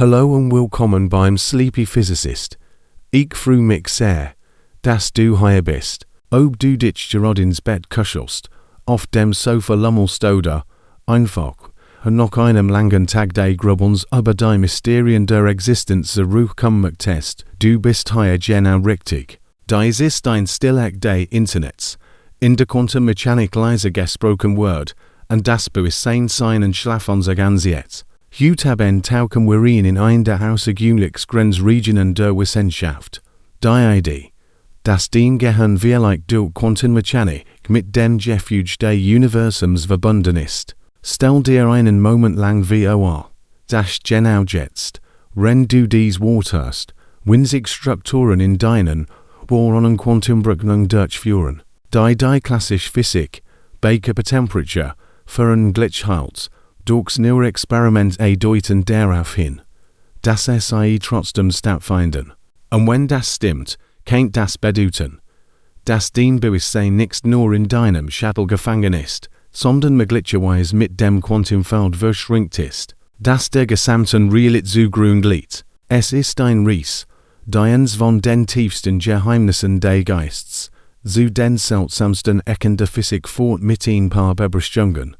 Hallo und willkommen beim Sleepy Physicist. Ich freu mich sehr, dass du hier bist. Ob du dich gerade ins Bett kuschelst, auf dem Sofa lummelst oder einfach nach einem langen Tag des Grübelns über die Mysterien der Existenz zurückkommen möchtest, du bist hier genau richtig. Dies ist ein Stilleck des Internets, in der Quantenmechanik leise gesprochen wird, und das Bewusstsein und Schlafen Sie ganz jetzt. Heute haben tauchen wir in ein der Außergewöhnlichsten der Wissenschaft. Die Idee, dass dem Gehirn wirklich durch Quantenmechanik mit dem Gefüge des Universums verbunden ist. Stell dir einen Moment lang vor, das genau jetzt, wenn du dies wartest, winzig Strukturen in deinen Bohren Quantenberechnung durchführen. Die klassische Physik, Baker Temperatur, für ein Glitchhals, durchs nur Experiment deuten darauf hin, dass sie trotzdem stattfinden. Und wenn das stimmt, kann das bedeuten, dass dein Bewusstsein nicht nur in deinem Schädel gefangen ist, sondern möglicherweise mit dem Quantenfeld verschränkt ist, das der gesamten Realität zugrunde liegt. Es ist ein Ries, eins von den tiefsten Geheimnissen des Geistes, zu den seltsamsten Ecken der Physik fort mit ein paar Beobachtungen,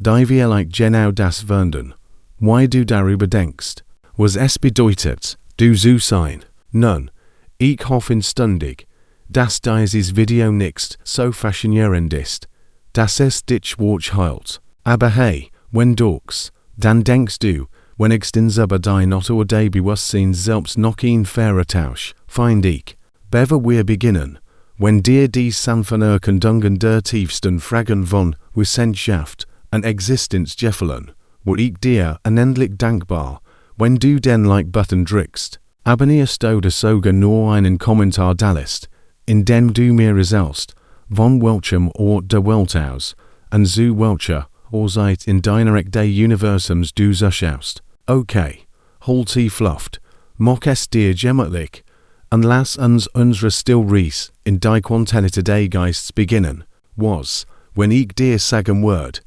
die wirklich genau das wenden. Wie du darüber denkst, was es bedeutet, du zu sein. Nun, ich hoffe inständig, dass dieses Video nicht so faszinierend ist, dass es dich wach hält. Aber hey, wenn du's, dann denkst du, wenigstens über die Natur des Bewusstseins selbst noch ein fairer Tausch, find ich. Bevor wir beginnen, wenn dir dies sanfte Erkundungen der tiefsten Fragen von Wissenschaft und Existenz gefallen, wird ich dir unendlich dankbar, wenn du den Like-Button drückst. Abonnierst oder sogar nur einen Kommentar dalässt, indem du mir erzählst, von welchem Ort der Welt aus, und zu welcher Uhrzeit in deiner Eck des Universums du zuschaust. Okay, halt tief Luft, mach es dir gemütlich, und lass uns unsere Stillreise in die Quantität des Geistes beginnen. Was, wenn ich dir sagen würde,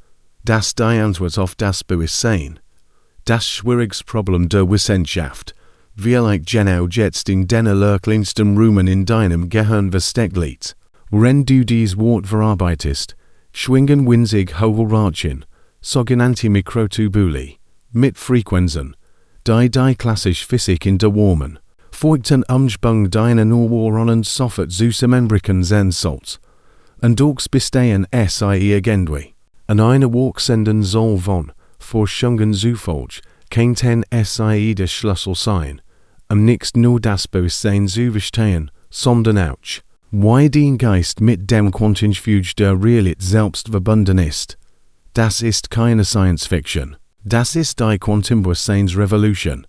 dass die Antwort auf das Bewusstsein, das schwierigste Problem der Wissenschaft, wirklich genau jetzt in den kleinsten Räumen in deinem Gehirn versteckt liegt. Wenn du dies Wort verarbeitest, schwingen winzig hohe Röhrchen, sogenannte Mikrotubuli, mit Frequenzen, die klassische Physik in der Warmen, folgten Umschwung deiner Neuronen sofort zusammenbrechen sollt. Und durchs Bestehen irgendwie, und eine wachsenden Zahl von Forschungen zufolge, kann der Schlüssel sein, nicht nur das Bewusstsein zu verstehen, sondern auch, wie dein Geist mit dem Quantengefüge der Realität selbst verbunden ist. Das ist keine Science Fiction. Das ist die Quantenbewusstseinsrevolution.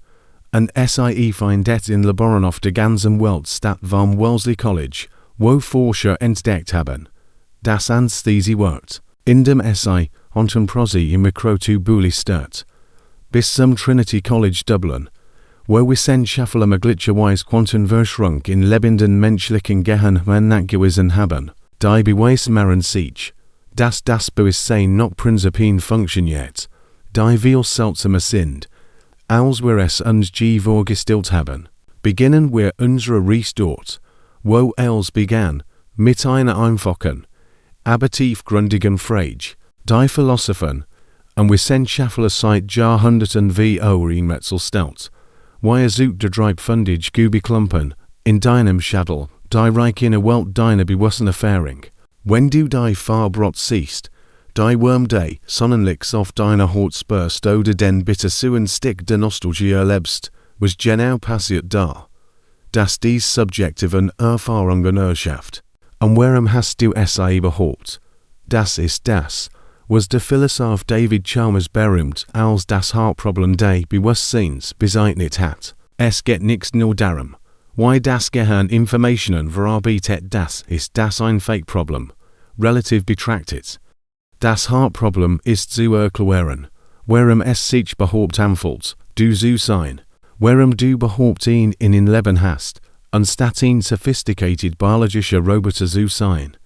Und sie findet in Laboren auf der ganzen Welt statt vom Wellesley College, wo Forscher entdeckt haben, dass Anästhesie wirkt, indem sie Prosi im Mikrotubuli stört, bis zum Trinity College Dublin, wo Wissenschaftler möglicherweise Quantenverschwörung in lebenden menschlichen Gehirn nachgewiesen haben, die beweisen sich, dass das Bewusstsein noch prinzipiell funktioniert, die viel seltsamer sind, als wir es uns vorgestellt haben. Beginnen wir unsere Reise dort, wo es begann, mit einer einfachen, aber tiefgründigen Frage, die Philosophen und Wissenschaftler seit Jahrhunderten wie ein Rätsel stellt. Wie sucht der Dreibfundige Gubiklumpen in deinem Schädel, die reich in der Welt deiner Bewusstseinserfahrung. Wenn du die Farbrot siehst, die Wurm des Sonnenlichts auf deiner Haut spürst oder den bittersüßen Stick der Nostalgie erlebst, was genau passiert da, dass dies subjektiven Erfahrungen erschafft. Und warum hast du es überhaupt? Das ist das, was der Philosoph David Chalmers berühmt als das Hauptproblem des Bewusstseins bezeichnet hat. Es geht nicht nur darum, wie das Gehirn Informationen verarbeitet, das ist das ein Fake-Problem, relativ betrachtet. Das Hauptproblem ist zu erklären, warum es sich überhaupt anfühlt, du zu sein, warum du überhaupt in Leben hast, anstatt ein sophisticated biologischer Roboter zu sein,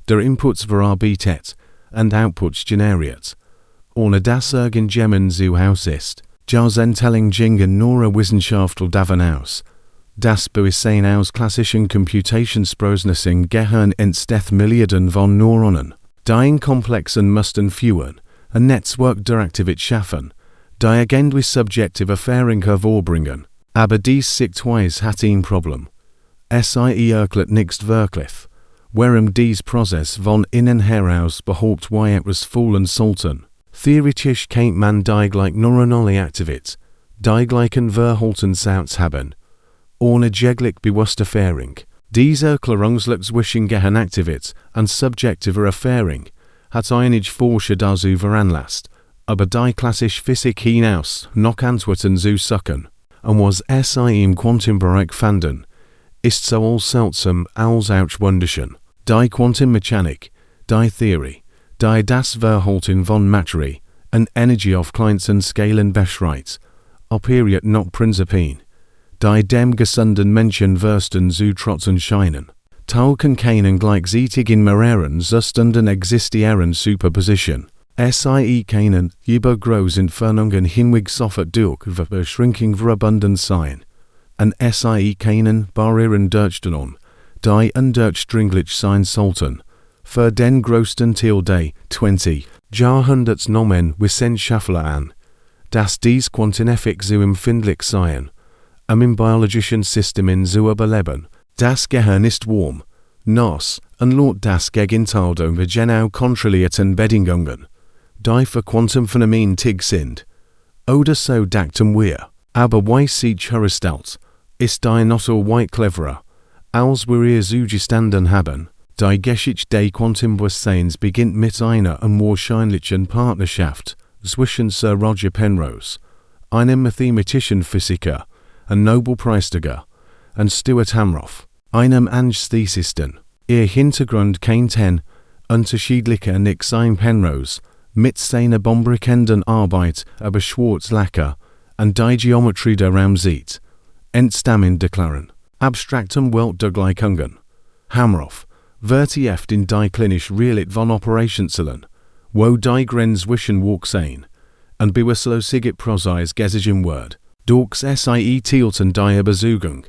der Inputs verarbeitet und Outputs generiert, ohne dass irgendjemand zu Hause ist. Jahrzehntelang Neurowissenschaften davon aus, das Bewusstsein aus klassischen Computationsprozessen Gehirn entsteht Milliarden von Neuronen, die in komplexen Mustern führen, ein Netzwerk Direktivit schaffen, die eigentlich subjektive Erfahrung hervorbringen. Aber dies Sichtweise hat ein Problem. Sie erklärt nicht wirklich, warum dies Prozess von innen heraus behauptet wie etwas fallen sollten. Theoretisch kennt man die gleich neuronale Aktivität, die gleichen Verhaltenssatz haben, ohne jegliche bewusste Erfahrung. Diese Erklärungslich zwischen Gehirnaktivität und subjektiver Erfahrung hat einige Forscher dazu veranlasst, aber die klassische Physik hinaus noch Antworten zu suchen. Und was sie im Quantenbereich fanden, ist so seltsam als auch wunderschön. Die Quantenmechanik, die Theorie, die das Verhalten von Materie und Energie auf kleinsten Skalen beschreibt, operiert noch Prinzipien, die dem gesunden Menschenverstand zu trotzen scheinen. Tauchen können gleichzeitig in mehreren Zuständen existieren Superposition. Sie können über große Entfernungen hinweg sofort durch Beschränkung verbunden sein. Und sie können Barrieren durchstellen, die undurchdringlich sein sollten. Für den größten Teil der 20 Jahrhunderts nommen Wissenschaftler an, dass dies Quantenphysik so empfindlich seien, im biologischen Systemen zu überleben. Das Gehirn ist warm, nass und laut das Gegenteil der genau kontrollierten Bedingungen, die für Quantenphänomen tig sind. Oder so dachten wir, aber wie sich herausstellt, ist die not weit cleverer, als wir ihr zugestanden haben. Die Geschichte des Quantenbewusstseins beginnt mit einer unwahrscheinlichen Partnerschaft zwischen Sir Roger Penrose, einem mathematischen Physiker und Nobelpreisträger, und Stuart Hamroff, einem Anästhesisten. Ihr Hintergrund kennt unterschiedlicher nicht sein. Penrose mit seiner bahnbrechenden Arbeit über Schwarzlacker und die Geometrie der Raum sieht, entstammen deklaren, abstraktem Welt der Gleichungen. Hamroff vertieft in die klinisch Realit von Operationszellen, wo die Grenze zwischen Wuchsein und bewusstlosigkeit Prozess gesichert wird. Durch sie teilten die Überzeugung,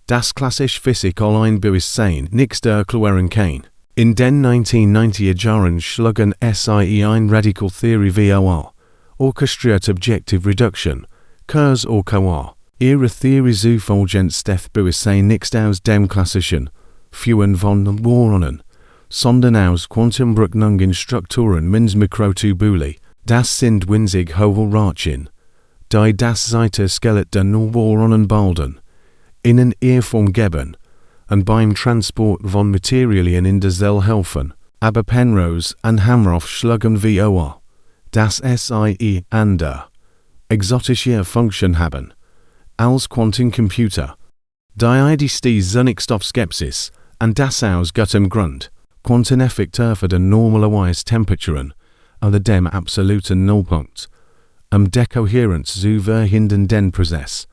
dass klassische Physik allein Bewusstsein nicht erklären kann. In den 1990er Jahren schlugen sie ein Radical Theory vor, Orchestriert Objective Reduction, Kurz OKR. Ihre Theorie zufolge entsteht Bewusstsein nicht aus dem klassischen Führen von Neuronen, sondern aus Quantenberechnungen Strukturen mit Mikrotubuli. Das sind winzig hohe Röhrchen, die das Cytoskelett der Neuronen bilden, ihnen ihr Form geben und beim Transport von Materialien in der Zelle helfen. Aber Penrose und Hamroff schlugen vor, dass sie andere, exotische Funktion haben, als Quantencomputer. Die Idee zunächst auf Skepsis, und das aus gutem Grund. Quantenphysik dürfen den normalerweise Temperaturen oder dem absoluten Nullpunkt, Dekohärenz zu verhindern den Prozess,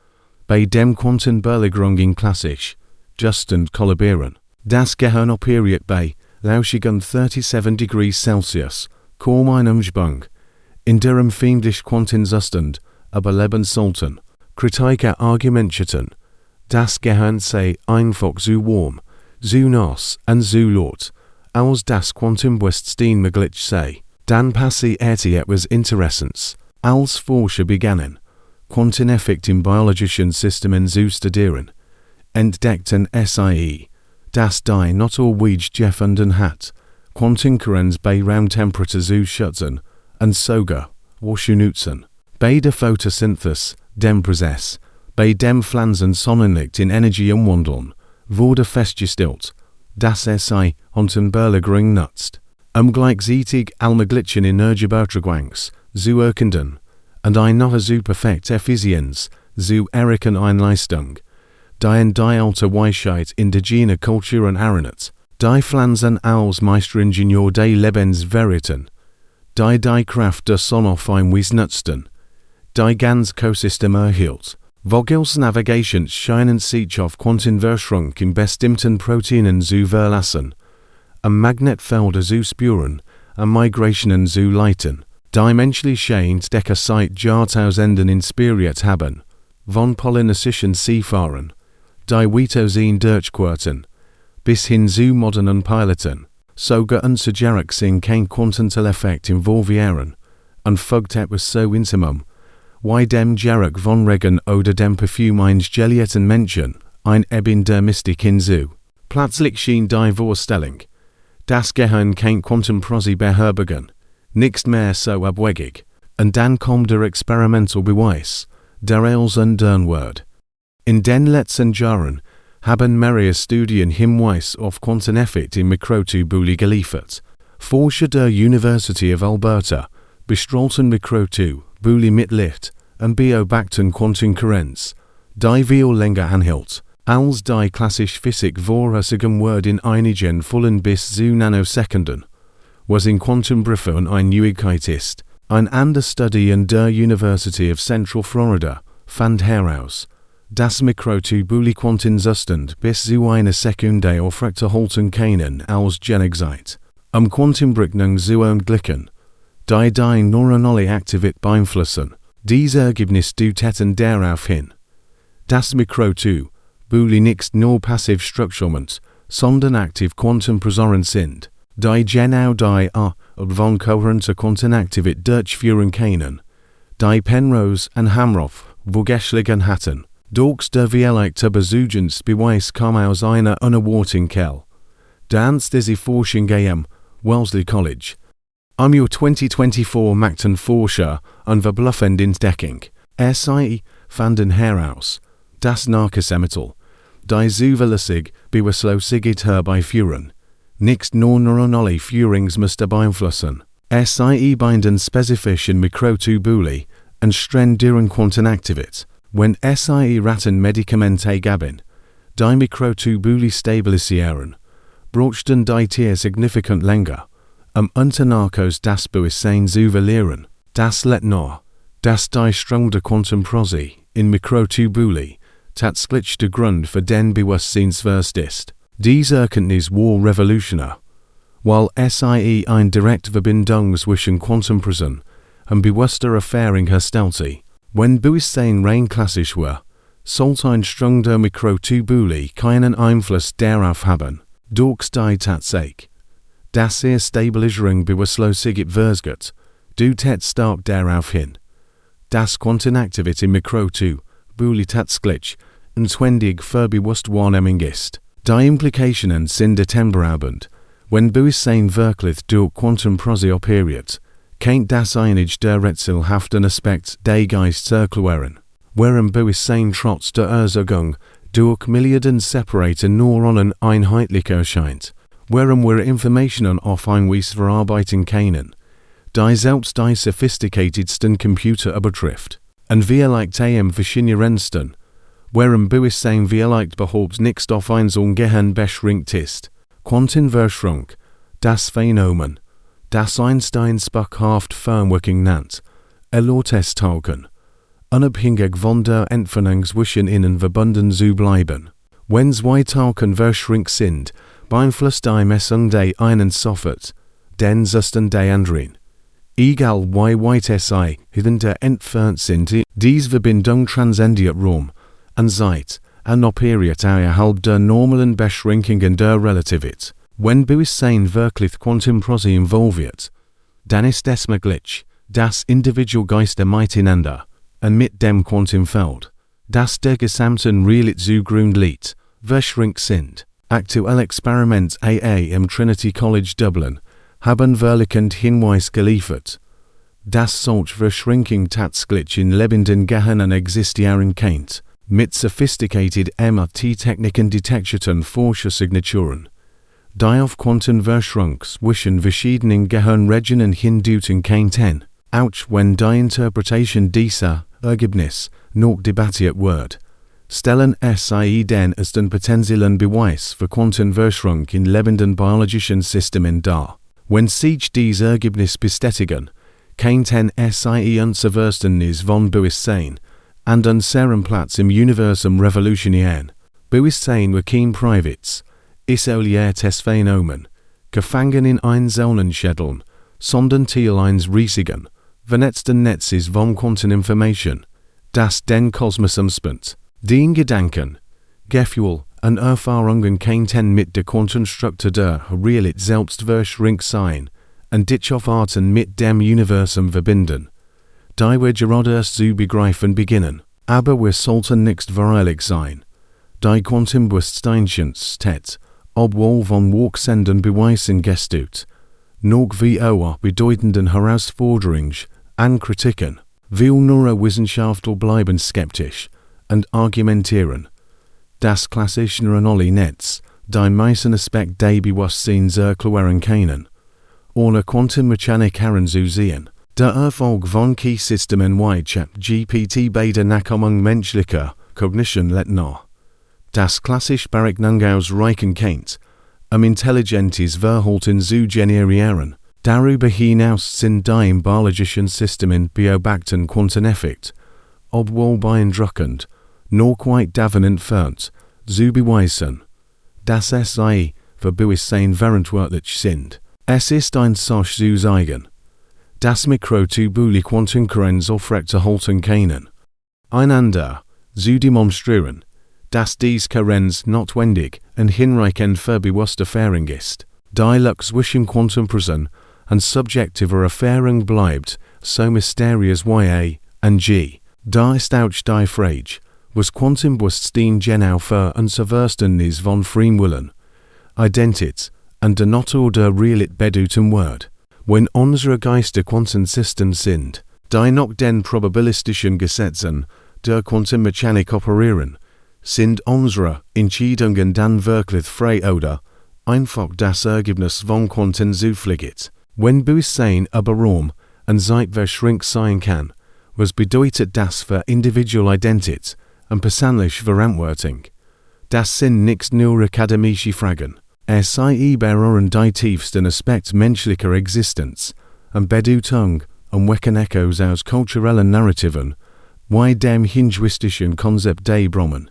bei dem Quantenbewegung klassisch, just und kollabieren. Das Gehirn operiert bei lauschigen 37 degrees Celsius, kaum einem Schwung, in der empfindlich Quantenzustand überleben sollten. Kritiker argumentierten, das Gehirn sei einfach zu warm, zu nass und zu laut, als das Quantenbewusstsein möglich sei. Dann passierte etwas Interessantes, als Forscher begannen, Quantenphysik im biologischen Systemen zu studieren, entdeckten sie, dass die not always gefunden hat, Quantenkurrents bei Raumtemperatur zu schützen und sogar zu nutzen. Bei der Photosynthese, dem Prozess, bei dem Pflanzen Sonnenlicht in Energie umwandeln, wurde festgestellt, dass sie Quantenbewegung nutzt, gleichzeitig allmöglichen Energieübertragung zu erkennen und eine zu perfekte Effizienz zu erreichen eine Leistung, die in die alte Weisheit indigener Kulturen erinnert. Die Pflanzen als Meisteringenieur des Lebens verrieten, die Kraft der Sonne auf einmal nutzten, die ganz Ökosystem erhielt. Vogels Navigation scheinen sich auf Quantenverschrunk in bestimmten Proteinen zu verlassen, Magnetfelder zu spüren, Migrationen zu leiten. Die menschlich scheint Decker seit Jahrtausenden inspiriert haben, von polynesischen Seefahrern, die Weitoseen durchquerten, bis hin zu modernen Piloten, sogar unser Jarek sing kein Quantenteleffekt involvieren, und folgt etwas so intimum, wie dem Jarek von Regen oder dem Parfüm eines geliebten Menschen, ein Eben der Mystik hinzu. Plötzlich schien die Vorstellung, das Gehirn kein Quantenprosi beherbergen, nicht mehr so abwegig, und dann kommt der Experimental Beweis, der als Word. In den letzten Jahren haben mehrere Studien Hinweis auf Quanteneffekt in Mikrotubuli geliefert. Forscher der University of Alberta bestrahlten Mikrotubuli mit Licht und beobachten Quantenkurrenz, die viel länger anhielt, als die klassische Physik vorherrschende Word in einigen vollen bis zu Nanosekunden, was in Quantenbriefe eine Neuigkeit ist. Ein anderer Studie an der University of Central Florida fand heraus, dass Mikrotubuli Quantenzustand bis zu einer Sekunde aufrechterhalten können als Genickzeit, Quantenberechnung zu ermöglichen, die neuronale Aktivität beeinflussen. Diese Ergebnisse deuten darauf hin, dass Mikrotubuli nicht nur passiv Strukturen, sondern aktiv Quantenprozessoren sind, die genau die Art von kohärenter Quantenaktivität durchführen können, die Penrose und Hamroff vorgeschlagen hatten. Durch der Vielheit Beweis kam aus einer unerwarteten Quelle, dans diese Forschung am Wellesley College. Im Jahr 2024 machten Forscher eine verbluffende Entdeckung. Sie fanden heraus, dass Narkosemittel, die zuverlässig beschleunigt herbeiführen, nicht nur neuronale Führungsmuster beeinflussen. Sie binden spezifischen Mikrotubuli und stellen deren Quantenaktivität. Wenn sie Ratten Medikamente gaben, die Mikrotubuli stabilisieren, brauchten die Tiere signifikant länger, unter Narkos das Bewusstsein zu verlieren. Das lädt nahe, dass die Strömung der Quantenprosi in Mikrotubuli tatsächlich der Grund für den Bewusstseinsverlust ist. Diese Erkenntnis war revolutionär, weil sie eine direkte Verbindung zwischen Quantenprosen und bewusster Erfahrung herstellte. Wenn Bewusstsein rein klassisch war, sollte ein Strang der Mikrotubuli keinen Einfluss darauf haben. Durch die Tatsache, dass Stabilisierung beschleunigt wird, deutet stark darauf hin, dass Quantenaktivität im Mikrotubuli tatsächlich notwendig für Bewusstwahrnehmung ist. Die Implikationen sind atemberaubend. Wenn Bewusstsein wirklich durch Quantenprosi operiert, kennt das einige der rätselhaften Aspekt des Geistes erklären. Während Bewusstsein trotz der Erzeugung durch Milliarden separate Neuronen einheitlich erscheint, während wir Informationen auf Einweis verarbeiten können, die selbst die sophisticatedsten Computer übertrifft, und vielleicht am faszinierendsten, während Bewusstsein vielleicht behauptet nicht auf ein Gehirn beschränkt ist. Quantenverschwörung, das Phänomen, das Einstein sprachhaft Fernwirkung nennt, erlaubt es Tauchen, unabhängig von der Entfernung zwischen ihnen verbunden zu bleiben. Wenn zwei Tauchen verschränkt sind, beeinflusst die Messung der einen sofort, den Zustand der anderen. Egal wie weit sie hinter entfernt sind, diese Verbindung transzendiert Raum und Zeit und operiert außerhalb der normalen Beschränkungen der Relativität. Wenn Bewusstsein wirklich Quantenprosi involviert, dann ist es möglich, dass Individualgeister miteinander und mit dem Quantenfeld, das der gesamten Realität zugrunde liegt, verschränkt sind. Aktuelle Experiment im Trinity College Dublin haben verlichend Hinweis geliefert, dass solch Verschränkung tatsächlich in lebenden Gehirnen existieren kennt, mit sophisticated MRT-Techniken detektierten Forschersignaturen, die auf Quantenverschwörung zwischen verschiedenen Gehirnregionen hindeuten könnten. Auch wenn die Interpretation dieser Ergebnisse noch debattiert wird, stellen sie den ersten potenziellen Beweis für Quantenverschwörung in lebenden biologischen Systemen dar. Wenn sich diese Ergebnisse bestätigen, könnten sie unser Verständnis von Bewusstsein und unseren Platz im Universum revolutionieren. Bewusstsein war kein privates, isoliertes Phänomen, gefangen in einzelnen Schädeln, sondern Teil eines riesigen, vernetzten Netzes vom Quanteninformation, das den Kosmos umspannt. Den Gedanken, Gefühl und Erfahrungen können mit der Quantenstruktur der Realität selbst verschränkt sein und dich auf Arten mit dem Universum verbinden, die wir gerade erst zu begreifen beginnen. Aber wir sollten nicht vereilig sein. Die Quantenbewusstseinstät, obwohl von wachsenden Beweisen gestützt, noch wie auch bedeutenden Herausforderungen und Kritiken. Viele Neurowissenschaften bleiben skeptisch und argumentieren, das klassische neuronale Netz, die meisten Aspekt des Bewusstseins erklären können, ohne Quantenmechanik heranzusehen. Der Erfolg von Key-Systemen wie ChatGPT bei der Nachahmung menschlicher Kognition lässt nach. Das klassische Berechnung ausreichen kennt, intelligentes Verhalten zu generieren. Darüber hinaus sind die im biologischen Systemen beobachten Quanteneffekt, obwohl beeindruckend, noch weit davon entfernt, zu beweisen, dass sie für Bewusstsein verantwortlich sind. Es ist ein Sache zu zeigen, dass Mikrotubule Quantenkurrents aufrechterhalten können. Einander zu demonstrieren, dass dies Kurrents notwendig und hinreichend für bewusste Erfahrung ist. Die Lux zwischen Quantenprozesse und subjektiver Erfahrung bleibt so mysteriös wie A und G. Da ist auch die Frage, was Quantenbewusstsein genau für und zu Verständnis von Freien Identität und der Natur der Realität bedeuten wird. Wenn unsere Geister Quantensystem sind, die nach den probabilistischen Gesetzen der Quantenmechanik operieren, sind unsere Entscheidungen dann wirklich frei oder einfach das Ergebnis von Quantenzufälligkeit. Wenn Bewusstsein aber Raum und Zeit verschränkt sein kann, was bedeutet das für individuelle Identität und persönliche Verantwortung? Das sind nicht nur akademische Fragen. Es berühren die tiefsten Aspekte menschlicher Existenz und Bedeutung und wecken Echos aus kulturellen Narrativen, wie dem hinduistischen Konzept des Brahman,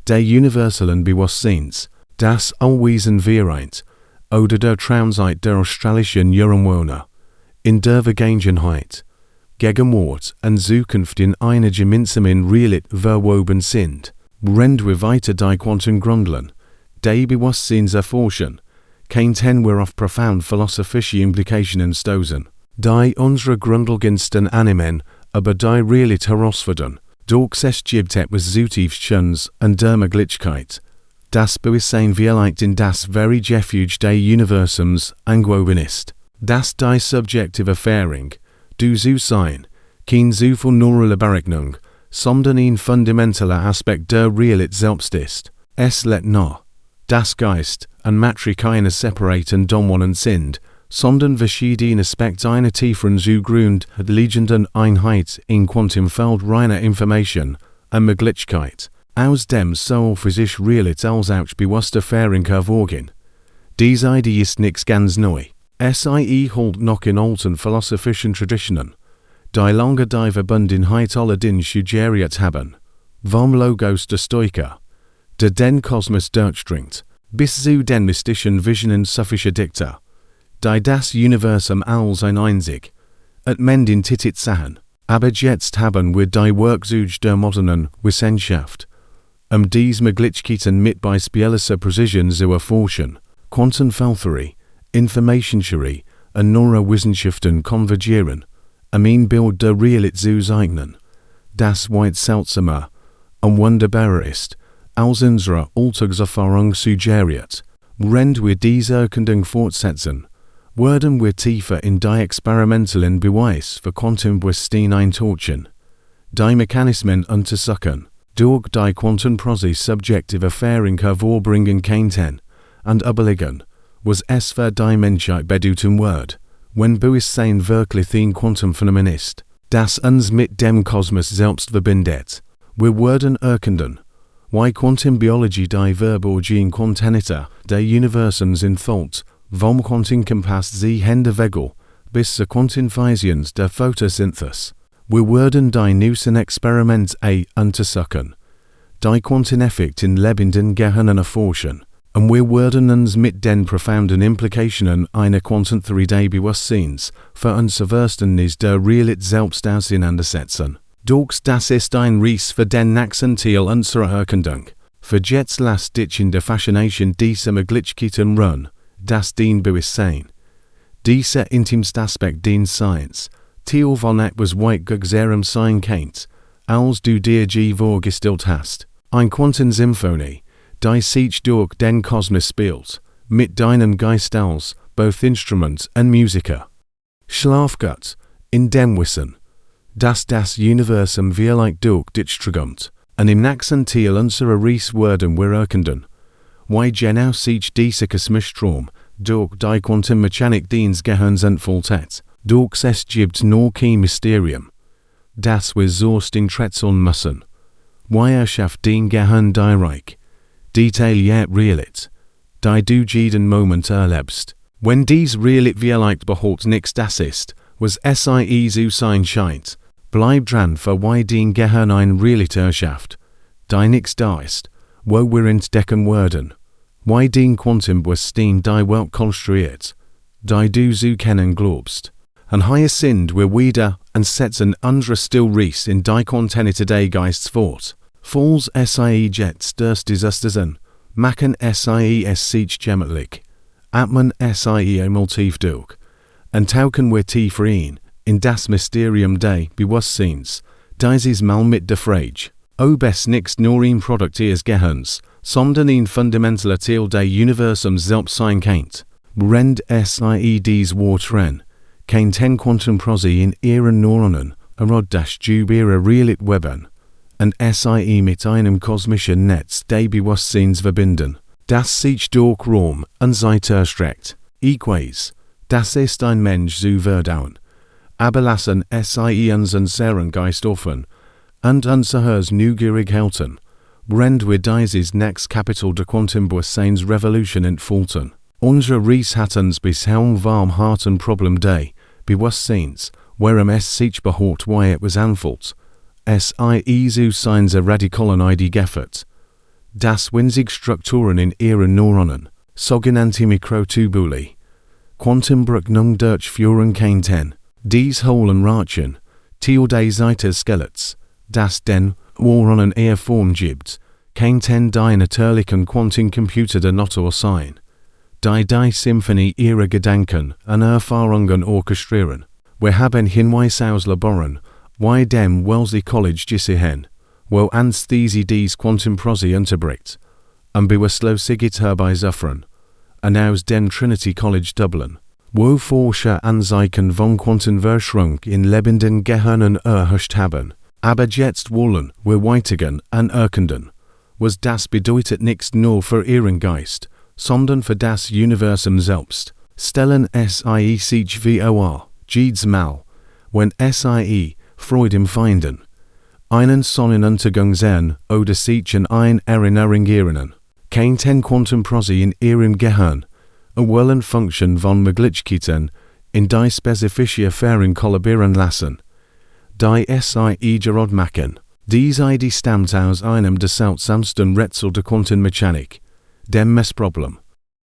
des universellen Bewusstseins, das Allwesen vereint, oder der Traumzeit der australischen Ureinwohner. In der Vergangenheit, Gegenwart und Zukunft in einer gemeinsamen Realität verwoben sind, rennt wir weiter die Quantengrundlagen, die Bewusstseins erforschen, können wir auf profound philosophische Implikationen stoßen, die unsere grundlegendsten Annahmen über die Realität herausfordern. Doch es gibt etwas Zutiefstes und der Möglichkeit, das Bewusstsein vielleicht in das very Refuge des Universums angewoben ist, dass die subjektive Erfahrung, du zu sein, kein Zufall neuroner Berechnung, sondern ein fundamentaler Aspekt der Realität selbst ist. Es lässt nach, dass Geist und Materie keine separaten Dominen sind, sondern verschiedene Aspekte einer tieferen zugrund liegenden Einheit in Quantenfeld reiner Information und Möglichkeit, aus dem so physisch Realität als auch bewusste Erfahrung hervorgehen. Diese Idee ist nichts ganz neu. Sie holt noch in alten philosophischen Traditionen, die lange die Verbundenheit aller Dinge suggeriert haben, vom Logos der Stoiker, der den Kosmos durchdringt, bis zu den mystischen Visionen sufischer Dichter, die das Universum als ein einzig, Identität sahen. Aber jetzt haben wir die Werkzeuge der modernen Wissenschaft, diese Möglichkeiten mit beispielischer Präzision zu erforschen. Quantenfeldtheorie, Informationstheorie und Neurowissenschaften konvergieren, ein Bild der Realität zu zeichnen, das weit seltsamer und wunderbarer ist, als unsere Alltagserfahrung suggeriert. Wenn wir diese Erkundung fortsetzen, werden wir tiefer in die experimentellen Beweise für Quantenbewusstsein eintauchen, die Mechanismen untersuchen, durch die Quantenprozesse subjektive Erfahrung hervorbringen könnten, und überlegen, was es für die Menschheit bedeuten wird, wenn Bewusstsein wirklich ein Quantenphänomen ist, das uns mit dem Kosmos selbst verbindet. Wir werden erkunden, wie Quantenbiologie die Verborgenen Quantenita des Universums enthält, vom Quantenkompass sie Hände Wegel bis zur Quantenfusions der Photosynthese. Wir werden die neuesten Experimente untersuchen, die Quanteneffekt in lebenden Gehirnen erforschen, Und wir werden uns mit den profunden Implikationen einer Quanten 3D-Bewusstseins für unser Verständnis der Realität selbst auseinandersetzen. Doch das ist ein Ries für den nächsten Teil unserer Erkundung. Für jetzt lasst dich in der Faszination dieser Möglichkeiten ruhen, das den Bewusstsein. Dieser intimste Aspekt des Seins, Teil von etwas weit größerem sein kennt, als du dir je vorgestellt hast. Ein Quantensymphonie, die sich durch den Kosmos spielt, mit deinem Geist als both Instrument und Musiker. Schlafgut, in dem Wissen, dass das Universum wirklich durch dich strömt, und im nächsten Teil unserer Reise werden wir erkunden, wie genau sich dieser Kosmosstrom durch die Quantenmechanik des Gehirns entfaltet. Doch es gibt noch kein Mysterium, das wir sonst enträtseln müssen. Wie schafft den Gehirn direkt, detailliert Realität, die du jeden Moment erlebst. Wenn dies Realität vielleicht behauptet nichts das ist, was sie zu sein scheint, bleib dran für wie den Gehirn ein Realität erschafft, die nichts da ist, wo wir entdecken werden. Wie den Quantenbewusstsein die Welt konstruiert, die du zu kennen glaubst. Und hier sind wir wieder und setzen andere Stillreis in die Kontinente Geists fort. Falls sie jetzt das Desastersen, machen sie es sich gemütlich, atmen sie einmal tief durch, und tauchen wir tiefer in das Mysterium des Bewusstseins, dieses Mal mit der Frage, ob es nicht nur ein Produkt ihres Gehirns, sondern ein fundamentaler Teil des Universums selbst sein kennt. Rend sie dies Wort ren, kein ten Quantenprozesse in ihren Neuronen, erod das du ihre Realität weben, und sie mit einem kosmischen Netz des Bewusstseins verbinden, das sich durch Raum und Zeit erstreckt. Ich das ist ein Mensch zu verdauen, aber lassen sie unseren Sehren Geist offen, und unser Herz neugierig halten, rend wir dieses next Kapitel der Quantenbewusstseins Revolution entfalten. Unser Reis hat uns bisher warm harten Problem des Bewusstseins, warum es sich behauptet wie etwas anfällt, sie zu seiner radikalen Idee gefährt, das winzig Strukturen in ihren Neuronen, sogenannte Mikrotubuli, Quantenberechnung durchführen könnten. Dies holen Ratchen, Teil des Zeiteskeletts, das den Neuronen eher Form gibt, könnten die natürlichen Quantencomputer der Natur sein, die Symphonie ihrer Gedanken und Erfahrungen orchestrieren. Wir haben Hinweise aus Laboren, wie dem Wellesley College gesehen, wo Anästhesie dies Quantenprozesse unterbricht, und Bewusstlosigkeit herbeizuführen, und aus dem Trinity College Dublin, wo Forscher Anzeichen von Quantenverschwörung in lebenden Gehirnen erhascht haben. Aber jetzt wollen wir weitergehen und erkunden, was das bedeutet nicht nur für ihren Geist, sondern für das Universum selbst. Stellen sie sich vor, jedes Mal, wenn sie Freude empfinden, einen Sonnenuntergang sehen oder sich an eine Erinnerung erinnern, könnten Quantenprozesse in ihrem Gehirn, eine Funktion von Möglichkeiten, in die spezifische Erfahrung kollabieren lassen, die sie gerade machen. Diese Idee stammt aus einem der seltsamsten Rätsel der Quantenmechanik, dem Messproblem.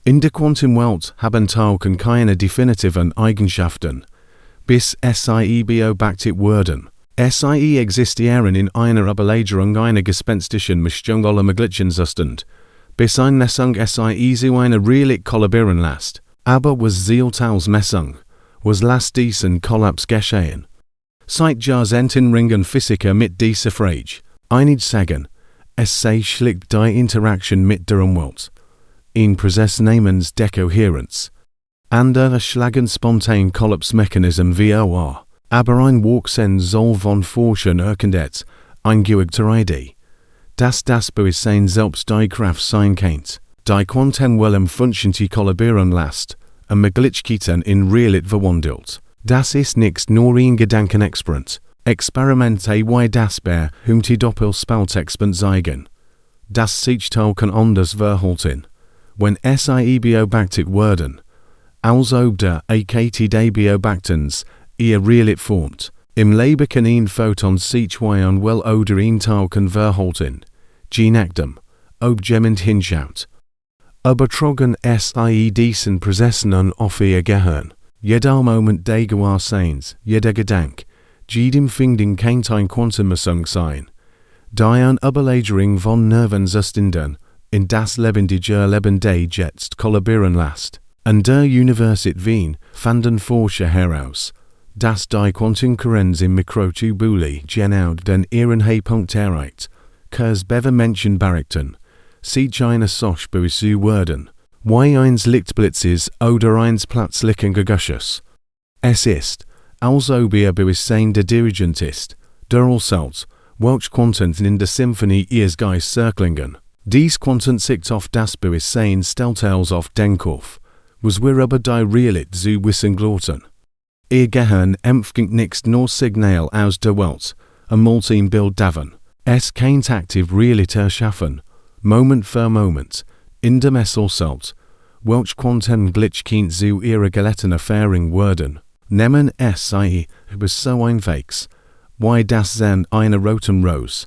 In der Quantenwelt haben Tauchen keine definitiven Eigenschaften, bis sie beobachtet werden. Sie existieren in einer Überlagerung einer gespenstischen Mischung aller möglichen Zustand, bis eine Messung sie zu einer Realität kollabieren lässt. Aber was zählt als Messung, was lässt diesen Kollaps geschehen? Seit Jahrzehnten ringen Physiker mit dieser Frage. Einige sagen, es sei schlicht die Interaktion mit der Umwelt. Ein Prozess namens Dekohärenz. Andere schlagen spontan Kollapsmechanismen vor, aber ein Wuchsen soll von Forschern erkundet, eingeübter Idee, dass das Bewusstsein selbst die Kraft sein kennt, die Quantenwellen Funktionen kollabieren lässt, und Möglichkeiten in Realität verwandelt. Das ist nicht nur ein Gedankenexperiment. Experimente wie das berühmte Doppelspaltexperiment zeigen, dass sich Tauchen anders verhalten, wenn sie beobachtet werden, als ob der AKTD beobachtens ihr Realität formt. Im Leben kann ein Photon sich wie ein Well oder ein Tauchen verhalten, je nachdem, ob jemand hinschaut. Übertragen sie diesen Prozessen auf Ihr Gehirn. Jeder Moment des Gewahrseins, jeder Gedanke, jede Empfindung kann eine Quantenmessung sein. Die eine Überlegung von Nervenzuständen in das lebendige Leben des jetzt kollabieren lässt. An der Universität Wien fanden Forscher heraus, dass die Quantenkurrenz im Mikrotubuli genau den ihren Höhepunkt erreicht, kurs bewe Menschen berichten, sich eine solch zu werden, wie eins Lichtblitzes oder eins plötzlichen Gegusches. Es ist, als ob ihr Bewusstsein der Dirigent ist, der Allsalt, welch Quanten in der Symphonie ihres Geistes circlingen. Dies Quanten sich auf das Bewusstsein stellt als auf den Kopf, was wir über die Realität zu wissen glauben. Ihr Gehirn empfängt nichts nur Signal aus der Welt, einmal im Bild davon. Es kann aktiv Realität schaffen, Moment für Moment, in dem es selbst, welch Quanten Glitch kind zu ihrer geletteten Erfahrung werden. Nehmen es über so einfaches, wie das Zen einer roten Rose.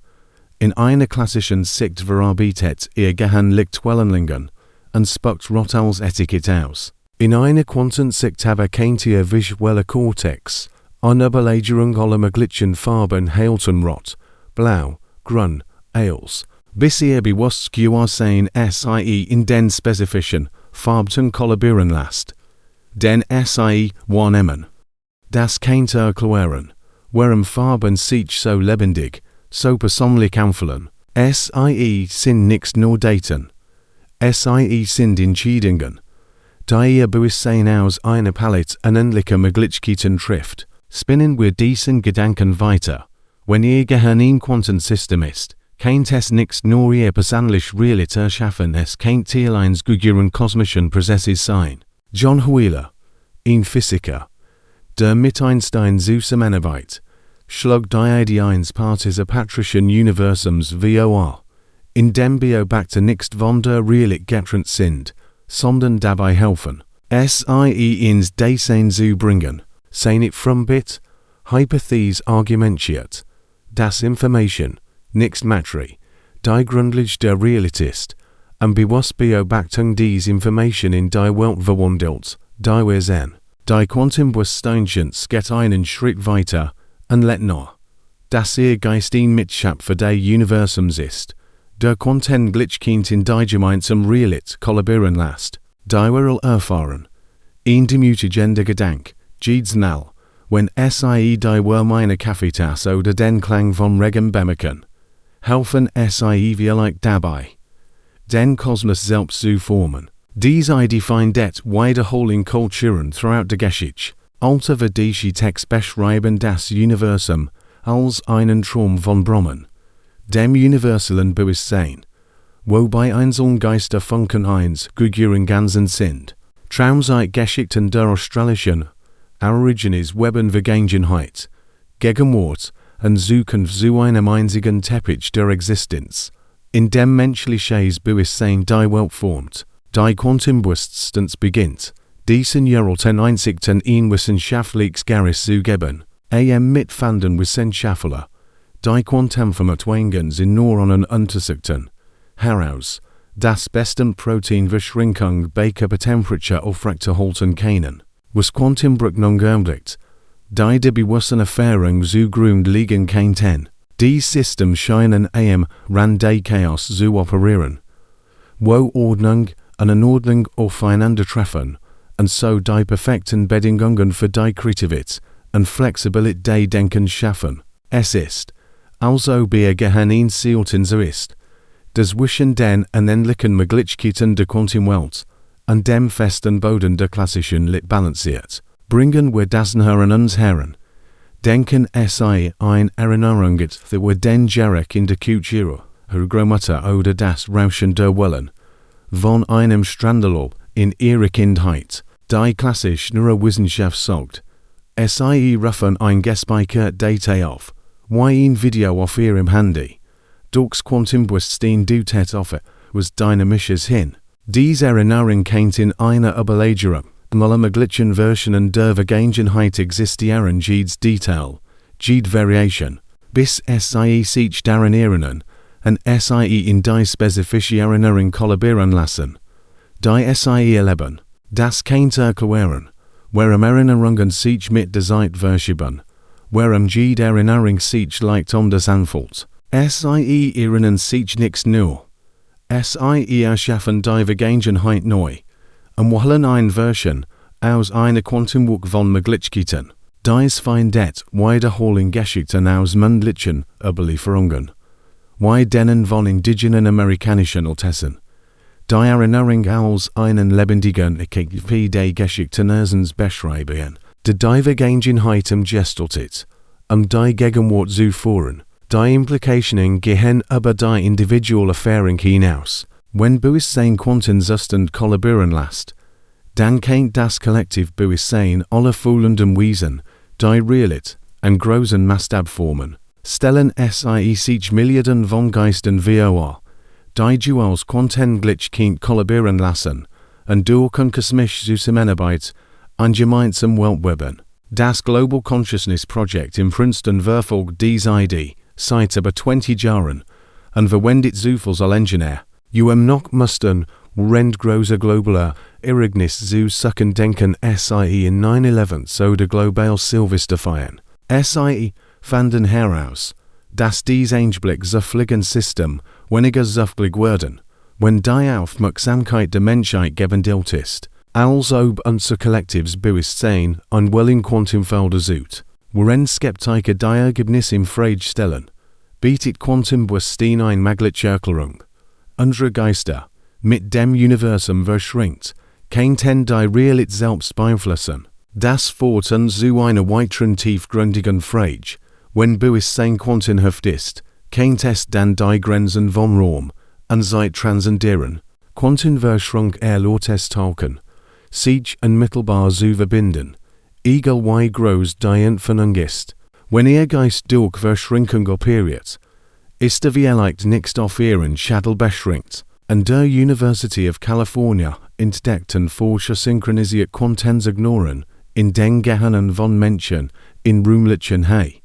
In einer klassischen Sicht verarbeitet ihr Gehirn liegt Wellenlingen und spuckt rot als Etikett aus. In einer Quantensicht habe kennt ihr visuelle Cortex, eine Überlegung aller möglichen Farben heilten rot, blau, grün, als, bis ihr bewusst Gewahrsein in den spezifischen Farben kollabieren lässt. Den wahrnehmen. Das kennt erklären, warum Farben sich so lebendig, so persönlich anfühlen. Sind nicht nur Daten. Sind Entscheidungen. Da ihr Bewusstsein aus einer Palette unendlicher Möglichkeiten trifft, spinnen wir diesen Gedanken weiter. Wenn ihr Gehirn ein Quantensystem ist, kennt es nicht nur ihr persönlich Realität schaffen, es kennt Teil eines größeren kosmischen Prozesses sein. John Wheeler, ein Physiker, der mit Einstein zusammenarbeitet, schlug die Idee eines partizipatrischen Universums vor, in dem Beobachter nicht von der Realität getrennt sind, sondern dabei helfen, ins Dasein zu bringen, seien it from Bit, Hypothese argumentiert, das Information, nicht Materie, die Grundlage der Realität ist, und bewusst Beobachtung dies Information in die Welt verwandelt, die wir sehen. Die Quantenbewusstseinsscienz geht einen Schritt weiter und lädt nach, dass ihr Geist ein Mitschöpfer des Universums ist, der Quanten Glitchkind in die gemeinsame Realität kollabieren lässt, die wir erfahren. Ein demütigender Gedanke, jedes Mal, wenn die wir meine Kaffeetasse oder den Klang von Regen bemerken, helfen vielleicht dabei, den Kosmos selbst zu formen. Diese definiert wiederholing Kulturen throughout der Geschichte, alter vedische Text beschreiben das Universum als einen Traum von Brahman, dem universellen Bewusstsein, wobei einzelne Geister Funken eins Gehirn ganzen sind. Traumzeitgeschichten der australischen Aborigines weben Vergangenheit, Gegenwart und Zukunft zu einem einzigen Teppich der Existenz, in dem menschliches Bewusstsein die Welt formt. Die Quantenbewusstsein beginnt, diesen Jahrhunderten Einsichten in wissenschaftliches Geris zu geben, mit fanden Wissenschaftler, die Quantenvermittlungen in Neuronen untersuchten, heraus, dass bestimmte Proteinverschränkung bei Körpertemperatur aufrechterhalten können, was Quantenbrücknung ermöglicht, die der bewussten Erfahrung zugrunde liegen könnten. Die Systeme scheinen Rand des Chaos zu operieren, wo Ordnung und Ordnung aufeinandertreffen, und so die perfekten Bedingungen für die Kreativität und Flexibilität des Denkens schaffen. Es ist, als ob ihr Gehirn ein Seilten so ist, das zwischen den unendlichen Möglichkeiten der Quantenwelt und dem festen Boden der klassischen Lit balanciert. Bringen wir das näher an uns heran. Denken ein Erinnerung dass wir den Jarek in der Kultur, Gromutter oder das Rauschen der Wellen, von einem Strandelob in ihrer Kindheit, die klassisch Neurowissenschaft sagt. Rufen ein gespeichert Data auf, wie ein Video auf ihrem Handy. Durchs Quantenbewusstsein dutet auf was dynamisches hin. Diese Erinnerung kennt in einer Überlegung, alle möglichen Versionen der Vergangenheit existieren jedes Detail, jede Variation, bis sich daran erinnern und in die spezifische Erinnerung kollabieren lassen. Die SIE 11. Das Kind erklären. Warum Erinnerungen sich mit der Zeit verschieben. Warum geht Erinnerung sich leicht das anfühlt. SIE erinnern sich nicht nur. SIE erschaffen die Vergangenheit neu. Wollen eine Version aus einer Quantenwelt von Möglichkeiten. Dies findet Wiederholung Geschichten aus mündlichen Überlieferungen. Wie denen von indigenen amerikanischen Altessen. Die Erinnerung als einen lebendigen Kopie der Geschichten erstens beschreiben. Die Vergangenheit gestaltet, die Gegenwart zu führen. Die Implikationen gehen über die individuelle Erfahrung hinaus. Wenn Bewusstsein Quantenzustand kollabieren lässt, dann kann das Kollektivbewusstsein alle fühlenden Wesen, die Realität an großen Maßstab formen, stellen SIE sich Milliarden von Geistern vor, die als Quantengleich kind kollabieren lassen, und durch kosmische Zusammenarbeit ein gemeinsam Weltweben. Das Global Consciousness Project im Princeton verfolgt diese Idee seit über 20 Jahren und verwendet so viel als Ingenieur. Noch mussten während großer globaler Ereignis zu suchen denken SIE in 9/11 so der global Silvester feiern. SIE fanden heraus, dass dies Einblick so fliegen System weniger zufällig werden, wenn die Aufmerksamkeit der Menschheit gewandelt ist, als ob unser Kollektivsbewusstsein ein Welling Quantenfelder sucht, worin Skeptiker die Ergebnisse in Frage stellen, bietet Quantenbewusstsein eine mögliche Erklärung. Unsere Geister, mit dem Universum verschränkt, könnten die Realität selbst beeinflussen. Das führt uns zu einer weiteren tiefgründigen Frage. Wenn Bewusstsein quantenhaft ist, könnte es dann die Grenzen von Raum und Zeit transzendieren. Quantenverschränk erlaubt es Tauchen, sich unmittelbar zu verbinden, egal wie groß die Entfernung ist. Wenn Ihr Geist durch Verschränkung operiert, ist der vielleicht nicht auf Ihren Schädel beschränkt. An der University of California entdeckten Forscher synchronisiert Quantensignalen in den Gehirnen von Menschen in räumlichen Höhe,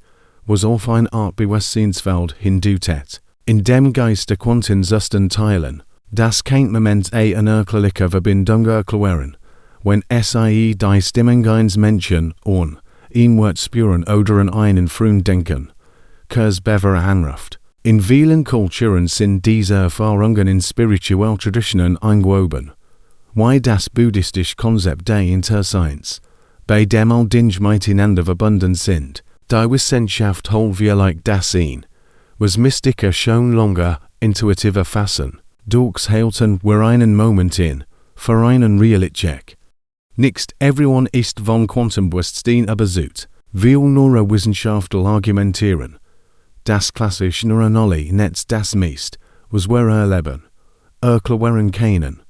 was auf eine Art Bewusstseinsfeld hindeutet, in dem Geister Quantenzustand teilen. Das kann Moment eine erklärliche Verbindung erklären, wenn SIE die Stimmung eines Menschen on, ihn wird spüren oder an einen Freund denken, bever anruft. In vielen Kulturen sind diese Erfahrungen in spirituelle Traditionen eingewoben. Wie das buddhistische Konzept der Interseins, bei dem all Dinge miteinander verbunden sind, die Wissenschaft holt vielleicht das ein, was Mystiker schon lange intuitiv erfassen. Durchs Halten wir einen Moment in, für einen Realität-Check. Nicht everyone ist von Quantenbewusstsein überzeugt, will Neurowissenschaftler argumentieren. Das klassische neuronale Netz das meist, was wir erleben, erklären können.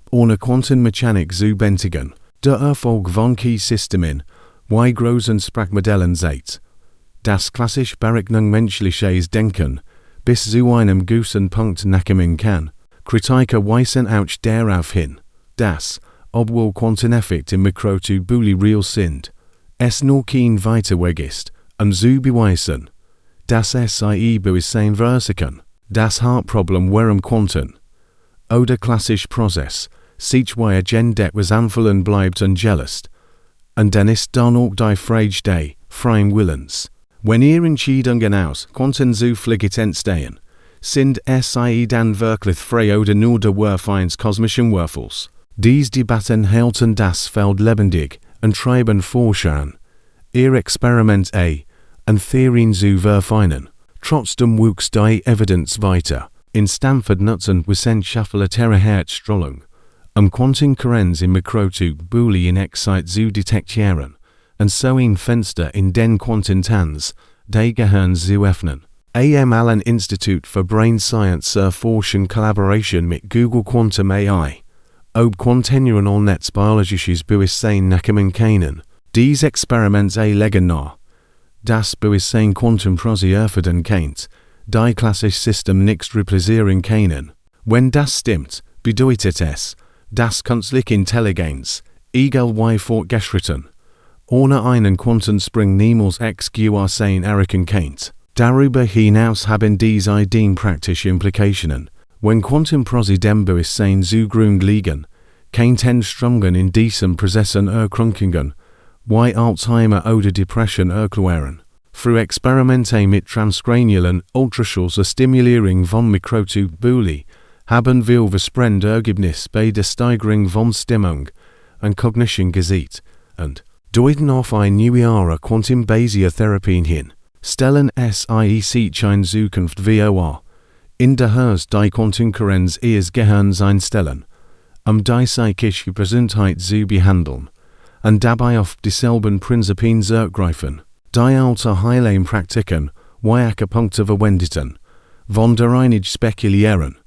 Ohne Quantenmechanik zu bändigen, der Erfolg von Key-Systemen, wie großen Sprachmodellen seht. Das klassische Berechnung menschliches Denken, bis zu einem gewissen Punkt nachkommen kann. Kritiker weisen auch darauf hin, dass, obwohl Quanteneffekte im Mikrotubuli real sind, es nur kein weiter Weg ist, zu beweisen, dass SIE Bewusstsein verursachen. Das Hauptproblem warum Quanten oder klassisch Prozess sich wie Agenda was anfallen bleibt ungelöst. Und dann ist dann auch die Frage der freien Willens. Wenn Ihr Entscheidungen aus Quanten zu fliegt entstehen, sind SIE dann wirklich frei oder nur der Wurf eines kosmischen Würfels? Diese Debatten halten das Feld lebendig und treiben Forscher an, ihr Experiment und Theorien zu verfeinern. Trotzdem wuchs die Evidenz weiter. In Stanford nutzen Wissenschaftler Terahertzstrahlung, Quantenkurrents im Mikrotubuli in Echtzeit zu detektieren, und so ein Fenster in den Quantentanz des Gehirns zu öffnen. Am Allen Institute for Brain Science erforschen Collaboration mit Google Quantum AI, ob Quantenneuronal Netz biologisches Bewusstsein nachkommen können. Dies Experiment legen nahe, das Bewusstsein Quantenprozesse erfahren kennt, die klassische System nicht replizieren können. Wenn das stimmt, bedeutet es, dass künstliche Intelligenz, egal wie fortgeschritten, ohne einen Quantensprung niemals sein erreichen kennt. Darüber hinaus haben diese Ideen praktische Implikationen. Wenn Quantenprozesse dem Bewusstsein zugrunde liegen, kein Strungen in diesem Prozessen Erkrankungen, wie Alzheimer oder Depression erklären. Through Experimente mit transcranialen Ultraschallstimulierung von Mikrotubuli haben wir versprennende Ergebnis bei der Steigerung von Stimmung und Cognition gesehen und deuten auf eine neue Ära quantenbasierte Therapien hin. Stellen sich eine Zukunft vor, in der Herz die Quantenkurrenz ihres Gehirns einstellen, die psychische Gesundheit zu behandeln, und dabei auf dieselben Prinzipien zurückgreifen, die alte Heilungspraktiken, wie Acupunktur verwendeten, von der einige spekulieren,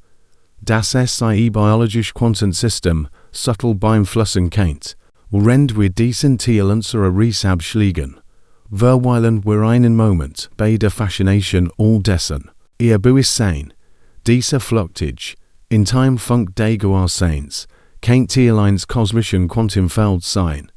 dass SI biologisch Quantensystem subtle beeinflussen kennt, während wir diesen Ziel unserer Reise abschlägen. Verweilen wir einen Moment bei der Faszination all dessen. Ihr Bewusstsein, dieser Fluktig, in time Funk des Gewahrseins, kennt Teil eines kosmischen Quantenfelds sein.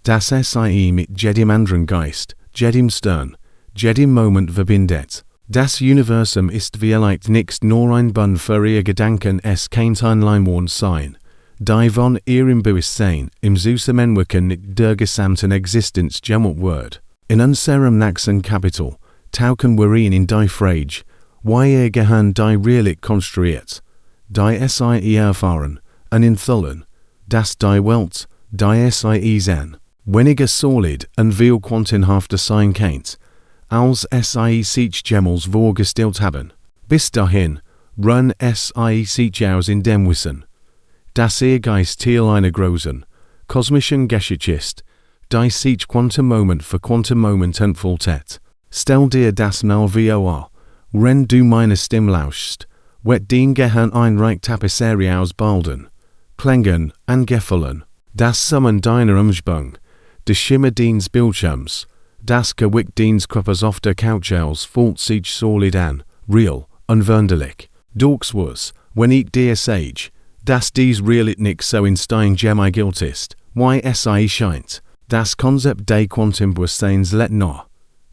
Das SI mit jedem anderen Geist, jedem Stern, jedem Moment verbindet. Das Universum ist vielleicht nicht nur ein Bund für ihr Gedanken, es kennt ein Leinwand sein, die von ihrem Bewusstsein im Zusammenwirken mit der gesamten Existenz gesammelt wird. In unserem nächsten Kapitel tauchen wir in die Frage, wie ihr Gehirn die Realität konstruiert, die SI erfahren, und enthüllen, dass die Welt, die SI sein, weniger solid und viel quantenhafter sein kennt, als SI sich jemals vorgestellt haben. Bis dahin, run SI sich aus in dem Wissen, dass ihr Geist Teil einer großen, kosmischen Geschichte ist, die sich Quantenmoment für Quantenmoment entfaltet. Stell dir das mal vor, wenn du meine Stimme lauschst, wird dein Gehirn ein Reich Tapisserie aus Bilden, Klängen und Gefühlen, das Summen deiner Umgebung, der Schimmer deines Bildschirms, das Gewicht deines Körpers auf der Couch aus fühlt sich solid an, real und wunderlich. Doch was, wenn ich dir sage, dass dies Realität nicht so in Stein gilt ist, wie SI scheint. Das Konzept des Quantenbewusstseins lädt nahe,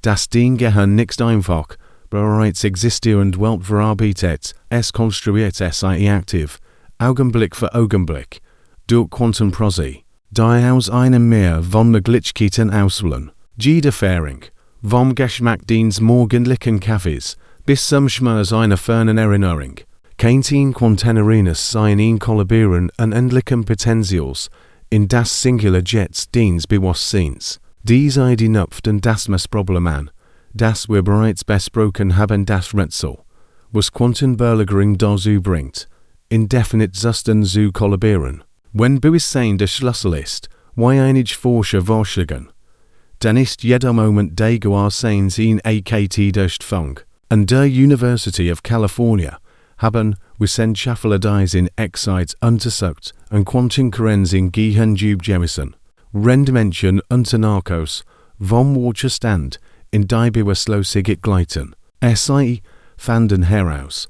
dass dein Gehirn nicht einfach bereits existierend Welt verarbeitet, es konstruiert SI aktiv, Augenblick für Augenblick, durch Quantenprozesse, die aus einem Meer von Möglichkeiten auswählen. Jede Erfahrung, vom Geschmack deines morgendlichen Kaffees bis zum Schmerz einer fernen Erinnerung, kennt ihn Quantenerenes sein in kollabieren und endlichen Potentials, in das Singular Jets deines Bewusstseins. Diese Idee knüpft an das Messproblem an, das wir bereits besprochen haben, das Rätsel, was Quantenbergerung dazu bringt, indefinite Zustand zu kollabieren. Wenn Bewusstsein der Schlüssel ist, wie einige Forscher vorschlagen, dann ist jeder Moment des Gewahrseins in AKT Durchfang. An der University of California haben Wissenschaftler dies in Excite untersucht und Quantenkurrenz in Gehirnjub gemessen. Menschen unter Narkos vom Watcherstand in die Bewusstlosigkeit gleiten. SI fanden heraus,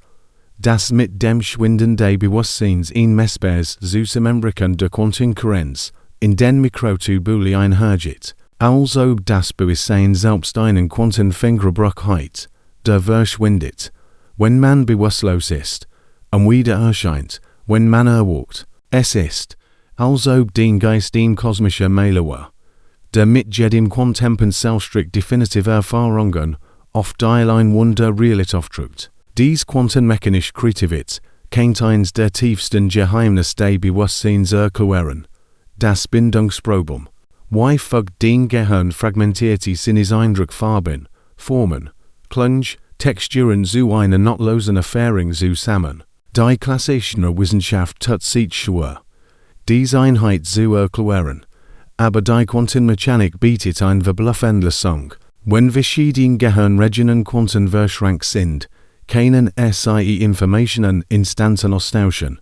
dass mit dem Schwinden des Bewusstseins in messbares Zusammenwirken der Quantenkurrenz in den Mikrotubuli einhergeht, als ob das Bewusstsein selbst einen Quantenfingerbruch hat, der verschwindet, wenn man bewusstlos ist, und wieder erscheint, wenn man erwacht. Es ist, als ob den Geist in kosmischer Meile war, der mit jedem Quantenpenselstrick definitive Erfahrungen auf die ein Wunder Realität aufdrückt. Dies quantenmechanisch Kreativität kennt eins der tiefsten Geheimnisse des Bewusstseins erklären, das Bindungsproblem. Wie folgt den Gehirn fragmentierte Sinneseindruck Farben, Formen, Klänge, Texturen zu einer nahtlosen Erfahrung zusammen. Die klassische Wissenschaft tut sich schwer, diese Einheit zu erklären, aber die Quantenmechanik bietet eine verbluffende Lösung. Wenn verschiedene Gehirnregionen quantenverschränkt sind, können SI Informationen instantan austauschen,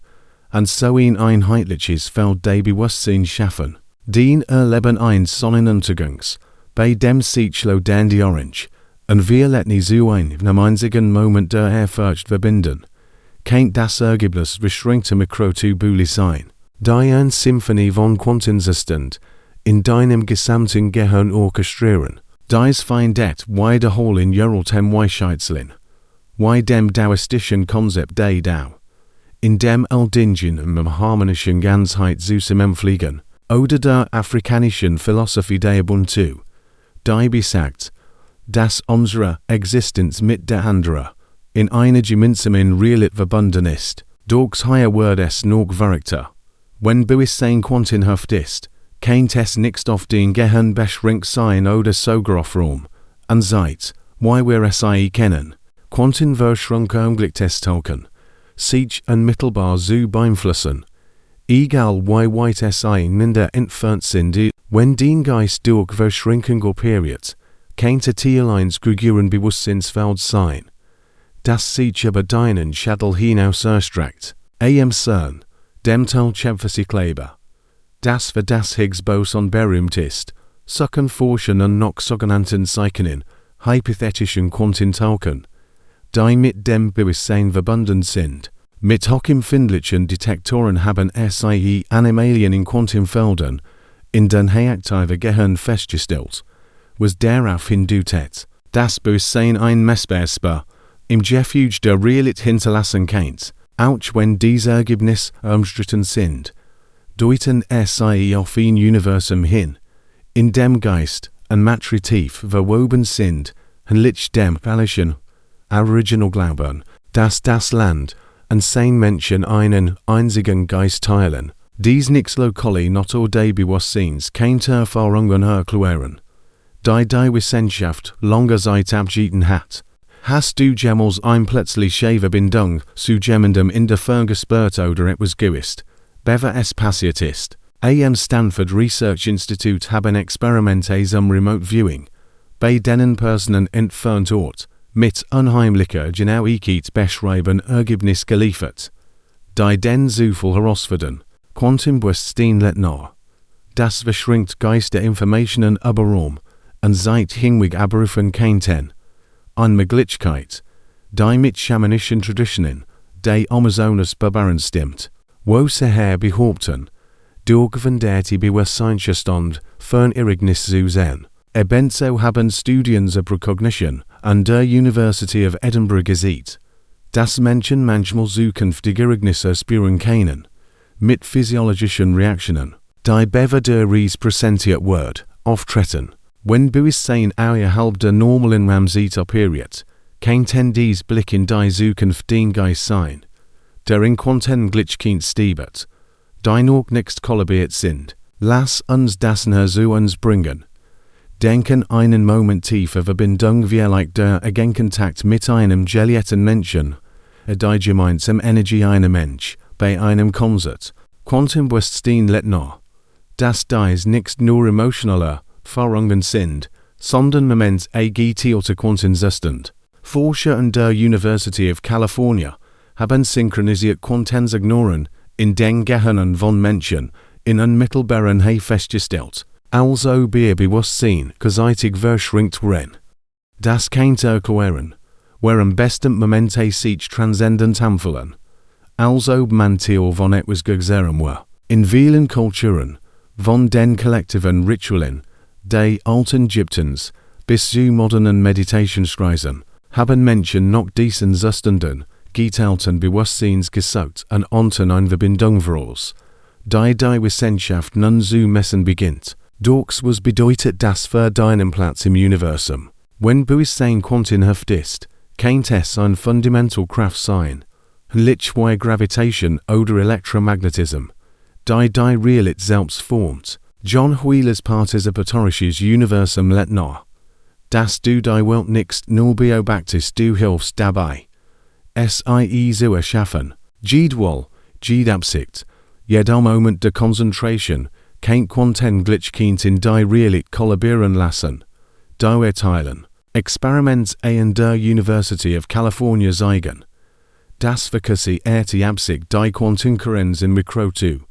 und so ein einheitliches Feld des Bewusstseins schaffen. Den erleben eines Sonnenuntergangs, bei dem sich lodern die Orange, und wir lassen zu einem einzigen Moment der Ehrfurcht verbinden. Kennt das Ergebnis beschränkte Mikrotubuli sein, die eine Symphonie von Quantenzustand in deinem gesamten Gehirn orchestrieren. Dies findet wiederholen Jeroltem Weisheitslin, wie dem Daoistischen Konzept des Dao, in dem Dingen im harmonischen Ganzheit zusammenfliegen, oder der afrikanischen Philosophie der Ubuntu, die besagt, dass unsere Existenz mit der anderen in einer gemeinsamen Realität verbunden ist. Durchs higher Word es noch verrückter. Wenn Bewusstsein quantenhaft ist, kennt es nicht auf den Gehirn beschränkt sein oder sogar auf Raum, und seit, wie wir es kennen, Quantenverschränke Unglückstauchen, sich unmittelbar zu beeinflussen. Egal wie weit es einander entfernt sind, wenn den Geist durch Verschränkung operiert, kennt Tierleins Gregüren Bewusstseinsfeld sein. Das sich über deinen Schädel hinaus erstreckt, am CERN, dem Teilchephysikkleber. Das für das Higgs Boson berühmt ist, suchen Forschen und noch sogenannten Zeichnen, hypothetischen Quantentauchen, die mit dem Bewusstsein verbunden sind. Mit hochempfindlichen Detektoren haben sie Anomalien in Quantenfeldern in den reaktiven Gehirn festgestellt, was darauf hindeutet, dass Bewusstsein ein messbares im Gefüge der Realität hinterlassen kann, auch wenn diese Ergebnisse umstritten sind, deuten sie auf ein Universum hin, in dem Geist und Materie tief verwoben sind, und liegt dem falschen Original Glauben, dass das Land und sein Menschen einen einzigen Geist teilen, dies nicht lokale not oder Bewusstseins keine Erfahrungen erklären, die Wissenschaft lange Zeit abgeschnitten hat. Hast du jemals plötzliche Verbindung zu jemandem in der Vergespürt oder etwas gewusst, bevor es passiert ist? Am Stanford Research Institute haben Experimente zum Remote Viewing, bei denen Personen entfernt Ort, mit unheimlicher Genauigkeit beschreiben Ergebnis geliefert, die den Zufall herausfinden, Quantenbewusstsein lädt nahe. Das verschränkt Geisterinformationen über Raum und Zeit hinweg abrufen könnten. Eine Möglichkeit, die mit schamanischen Traditionen, die Amazonas Barbaren stimmt, wo sie behaupten, durch veränderte Bewusstseinsstand Fernirrignis zu sehen. Ebenso haben Studien zur Precognition an der University of Edinburgh gesehen, dass Menschen manchmal zukünftige Irrignisse spüren können, mit physiologischen Reaktionen, die bevor der Ries präsentiert wird, auftreten. Wenn Bewusstsein außerhalb der normalen Ramsite operiert, könnten dies Blick in die Zukunft den Geist sein, der in Quantenglichkeit stiebert, die noch nicht kollabiert sind. Lass uns das näher zu uns bringen. Denken einen Moment tiefer Verbindung wie der Gegenkontakt mit einem geliebten Menschen, die gemeinsame Energie einer Mensch, bei einem Konzert. Quantenbewusstsein lädt nahe, dass dies nicht nur emotionaler Erfahrungen sind, sondern Moment agitierte Quantenzustand. Forscher an der University of California haben synchronisiert Quantensignalen in den Gehirnen von Menschen in unmittelbaren Nähe festgestellt, also ihr Bewusstsein gegenseitig verschränkt waren. Das könnte erklären, warum bestimmte Momente sich transzendent anfühlen, also man Teil von etwas gesehen war. In vielen Kulturen, von den kollektiven Ritualen, die alten Ägyptens bis zu modernen Meditationskreisen, haben Menschen noch diesen Zustanden, geteilten Bewusstseins gesucht und unten eine Verbindung voraus, die Wissenschaft nun zu messen beginnt. Doch was bedeutet das für deinen Platz im Universum? Wenn Bewusstsein quantenhaft ist, könnte es eine fundamental Kraft sein, licht wie Gravitation oder Elektromagnetism, die Realität selbst formt. John Wheelers partizipatorisches Universum lädt nahe, dass du die Welt nicht nur beobachtest, du hilfst dabei. Sie zu erschaffen. Jedwol, jede Absicht, jeder Moment der Konzentration, kein Quantenglichkeit in die Realität kollabieren lassen. Die erteilen. Experiments an der University of California zeigen, dass verkürzierte Absicht die Quantenkurrenz in Mikro zu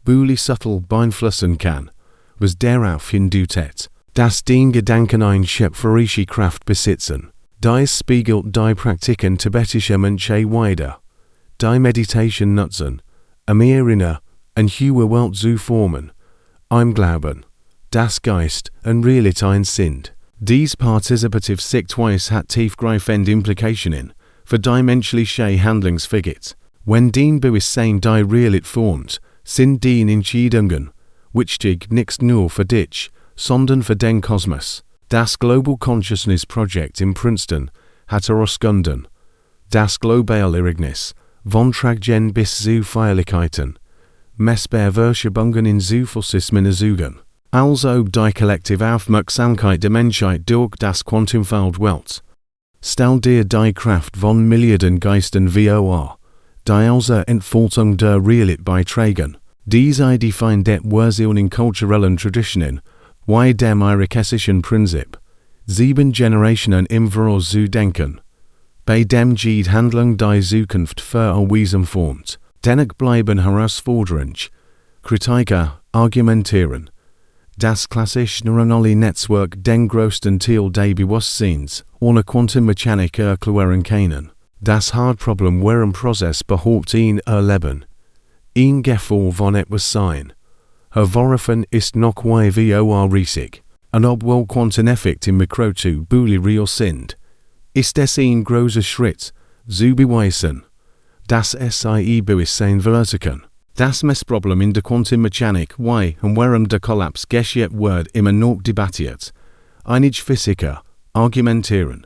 Bully subtle beeinflussen kann, was darauf hindeutet, dass den Gedanken eine schöpferische Kraft besitzen. Dies spiegelt die Praktiken tibetischer Mönche wider, die Meditation nutzen, mehr inner und höhere Welt zu formen, im Glauben, dass Geist und Realität eins sind. Dies partizipative Sichtweise hat tiefgreifende Implikationen für die menschliche Handlungsfähigkeit. Wenn den Bewusstsein die Realität formt, sind die Entscheidungen, wichtig nicht nur für dich, sondern für den Kosmos. Das Global Consciousness Project in Princeton hat herausgefunden, das globale Ereignis von Tragen bis zu Feierlichkeiten, messbar Verschiebungen in Zufallssysmen erzeugen. Als ob die kollektive Aufmerksamkeit der Menschheit durch das Quantenfeld Welt. Stell dir die Kraft von Milliarden Geistern vor, die außer Entfaltung der Realität beitragen. Diese define det Version in kulturellen Traditionen, wie dem hierarchischen Prinzip. 7 Generationen im Voraus zu denken. Bei dem jede Handlung die Zukunft verweisen formt. Dennoch bleiben herausfordernd. Kritiker argumentieren, das klassische neuronale Netzwerk den größten Teil des Bewusstseins ohne Quantenmechanik erklären können. Das Hardproblem während Prozess behauptet ihn erleben. Ein Gefühl von etwas sein. Hervorrufen ist noch wie riesig. Und obwohl Quanteneffekte im Mikro zu real sind, ist es ein großer Schritt, zu beweisen, dass es Bewusstsein verursachen. Das Messproblem in der Quantenmechanik wie und warum der Kollaps geschieht wird immer noch debattiert. Einige Physiker argumentieren,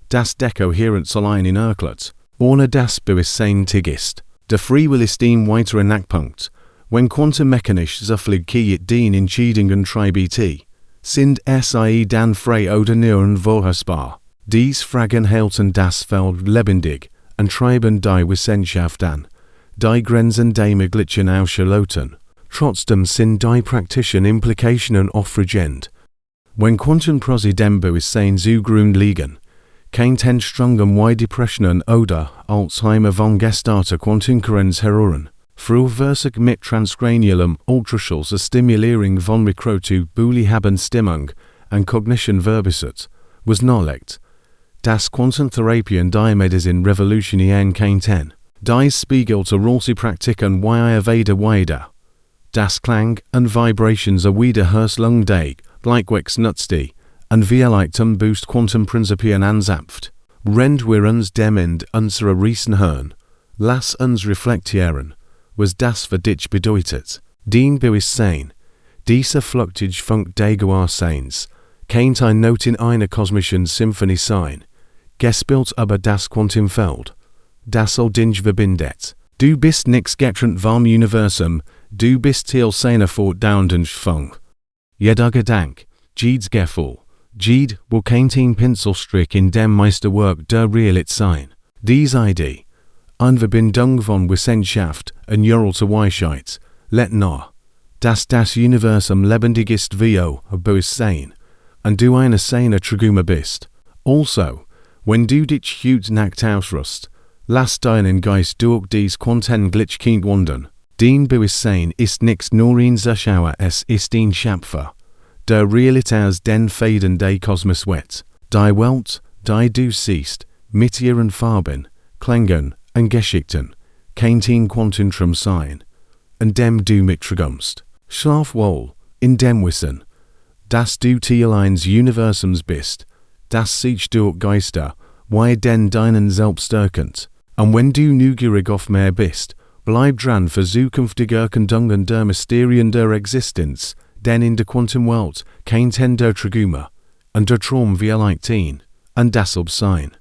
dass der Kohärenz allein in erklärt, ohne das Bewusstsein ist. Der Freiwill ist ein weiterer Knackpunkt. Wenn quantenmechanisch so viele den Entscheidungen treibt, sind sie dann frei oder nur vorhersehbar. Dies Fragen halten das Feld lebendig und treiben die Wissenschaft an. Die Grenzen der Möglichen ausschlossen. Trotzdem sind die praktischen Implikationen aufregend. Wenn Quantenprozesse dem Bewusstsein zugrunde liegen, kein Tenstrungen wie Depressionen oder Alzheimer von gestarte Quantenkurrenz heroren. Frühversig mit transcranialem Ultraschall zur Stimulierung von Mikro zu haben Stimmung und Cognition verbessert, was nahelegt. Das Quantentherapie und die Medizin revolutionieren kein. Dies spiegelte Rollsi Praktiken wie wieder. Das Klang und Vibrations wieder Herslung gleichwegs nutzte, und Vielleichtum boost Quantenprinzipien anzapft. Rend wir uns dem End unserer Riesen hören. Lass uns reflektieren, was das für dich bedeutet. Den Bewusstsein, dieser fluktige Funk des Gewahrseins, kennt ein Not in einer kosmischen Symphonie sein, gespielt über das Quantenfeld. Das dich verbindet. Du bist nichts getrennt vom Universum, du bist Teil seiner fortdauernden Schwung. Jeder Gedanke, jedes Gefühl, jede will kein Pinselstrich in dem Meisterwerk der Realität sein. Diese Idee, eine Verbindung von Wissenschaft und neuroter Weisheit, lädt nahe, dass das Universum lebendig ist wie Bewusstsein, und du eine seiner Tragömer bist. Also, wenn du dich heute Nacht ausrüst, lass deinen Geist durch dies Quantenglitchkind wandern. Den Bewusstsein ist nichts nur ein Zuschauer, es ist ein Schöpfer. Der Realität aus den Fäden des Kosmos wet. Die Welt, die du siehst, mit ihren Farben, Klängen und Geschichten, kennt ein Quantentrum sein, in dem du mittraumst. Schlaf wohl, in dem Wissen, dass du Teil eines Universums bist, das sich durch Geister, wie den deinen Selbst erkennt. Und wenn du neugierig auf mehr bist, bleib dran für zukünftige Erkundungen der Mysterien der Existenz, denn in der Quantenwelt kennt der Tragömer, und der Traum vielleicht und deshalb sein.